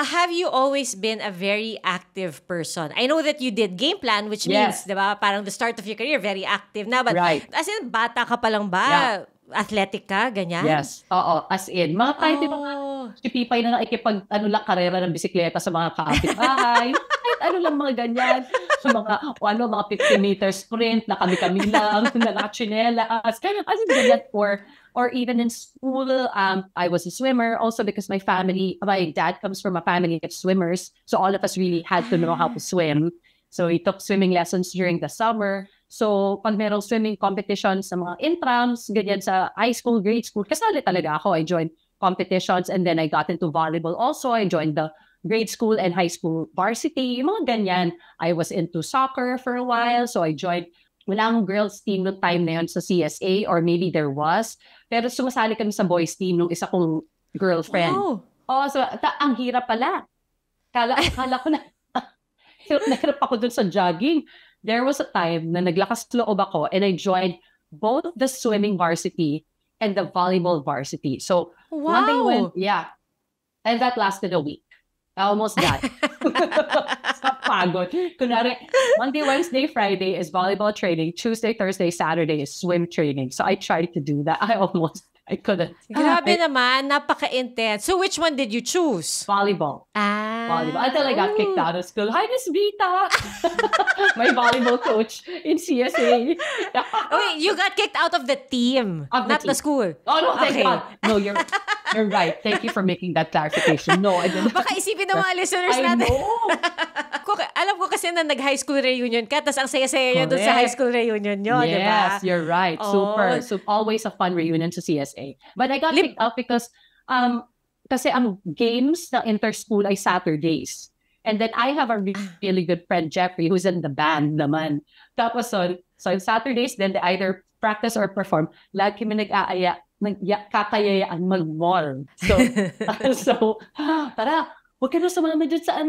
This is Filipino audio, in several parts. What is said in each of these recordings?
have you always been a very active person? I know that you did game plan, which means, di ba, parang the start of your career, very active na. But as in, bata ka pa lang ba? Athletic ka, ganyan? Yes. Oo, as in. Mga type mga pipipay na nakikipag, karera ng bisikleta sa mga kapitbahay. Kahit lang mga ganyan. So mga 50 meters sprint na kami-kami lang, na nakachinelas. As in, ganyan. Or even in school, I was a swimmer also because my dad comes from a family of swimmers. So all of us really had to know how to swim. So we took swimming lessons during the summer. So, pag merong swimming competitions sa mga intrams, ganyan sa high school, grade school, kasali talaga ako. I joined competitions and then I got into volleyball also. I joined the grade school and high school varsity, yung mga ganyan. I was into soccer for a while, so I joined, walang girls team noong time na yun sa CSA, or maybe there was. Pero sumasali kami sa boys team nung isa kong girlfriend. Wow. Oh, so ang hirap pala. Kala ko na, nahirap ako dun sa jogging. There was a time na naglakas loob ako and I joined both the swimming varsity and the volleyball varsity. So, one day and that lasted a week. I almost died. Sa pagod. Kunwari, Monday, Wednesday, Friday is volleyball training. Tuesday, Thursday, Saturday is swim training. So I tried to do that. I couldn't. Grabe naman, napaka-intense. So which one did you choose? Volleyball. Volleyball. Until I got kicked out of school. Hi, Miss Vita! My volleyball coach in CSA. Wait, you got kicked out of the team, not the school. Oh, no, thank God. No, you're right. Thank you for making that clarification. No, I didn't. Baka isipin ng mga listeners natin. I know. Alam ko kasi na nag-high school reunion ka, tapos ang saya-saya nyo doon sa high school reunion nyo, di ba? Yes, you're right. Super. So always a fun reunion to CSA. But I got picked up because kasi ang games na inter-school ay Saturdays. And then I have a really good friend, Jeffrey, who's in the band naman. Tapos so Saturdays, then they either practice or perform. Lagi kami kakayayaan mag-mall. So, tara, huwag ka na sumama dyan sa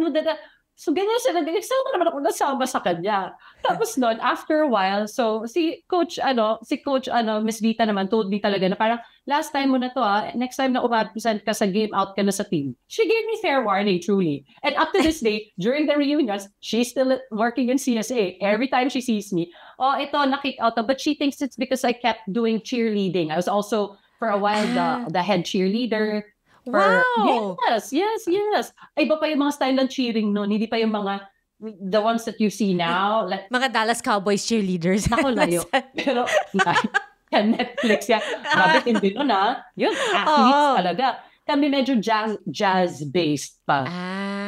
So, ganyan siya, nagsama naman ako nasama sa kanya. Tapos noon, after a while, so si Coach Miss Vita naman told me talaga na parang, last time mo na to next time na umapresent ka sa game, out ka na sa team. She gave me fair warning, truly. And up to this day, during the reunions, she's still working in CSA. Every time she sees me, ito, na-kick out. But she thinks it's because I kept doing cheerleading. I was also, for a while, the head cheerleader. Wow! Yes. Ay, iba pa yung mga style ng cheering noon. Hindi pa yung mga, the ones that you see now. Like, mga Dallas Cowboys cheerleaders. Ako layo. Pero, Netflix yan. Grabe, hindi nun Yun, athletes talaga. Kami medyo jazz-based pa.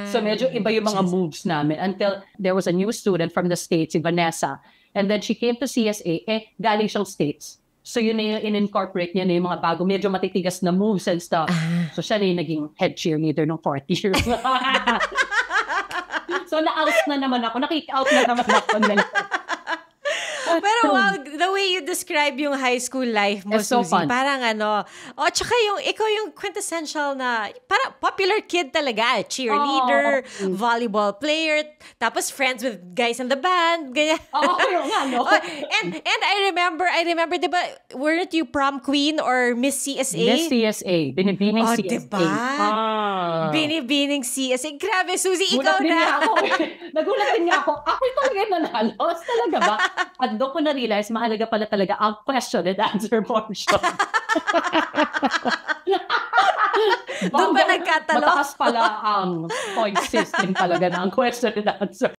So medyo iba yung mga moves namin. Until there was a new student from the States, si Vanessa. And then she came to CSA, galing siyang States. So yun na yung in-incorporate niya na yung mga bago, medyo matitigas na moves and stuff. So siya na yung naging head cheerleader ng 4th year. So na-out na naman ako, na-kick-out na naman ako. Pero wow, the way you describe yung high school life mo, so Suzy, fun. parang tsaka ikaw yung quintessential na, parang popular kid talaga, cheerleader, volleyball player, tapos friends with guys in the band, ganyan. And I remember, diba, weren't you prom queen or Miss CSA? Miss CSA, binibining CSA. Diba? Binibining CSA. Grabe, Suzy, ikaw Nagulat din nga ako. Ako ito nga nanalo. Talaga ba? At doon ko na-realize, mahalaga pala talaga ang question and answer portion. Doon ba nagkatalo? Mataas pala ang point system talaga ng question and answer.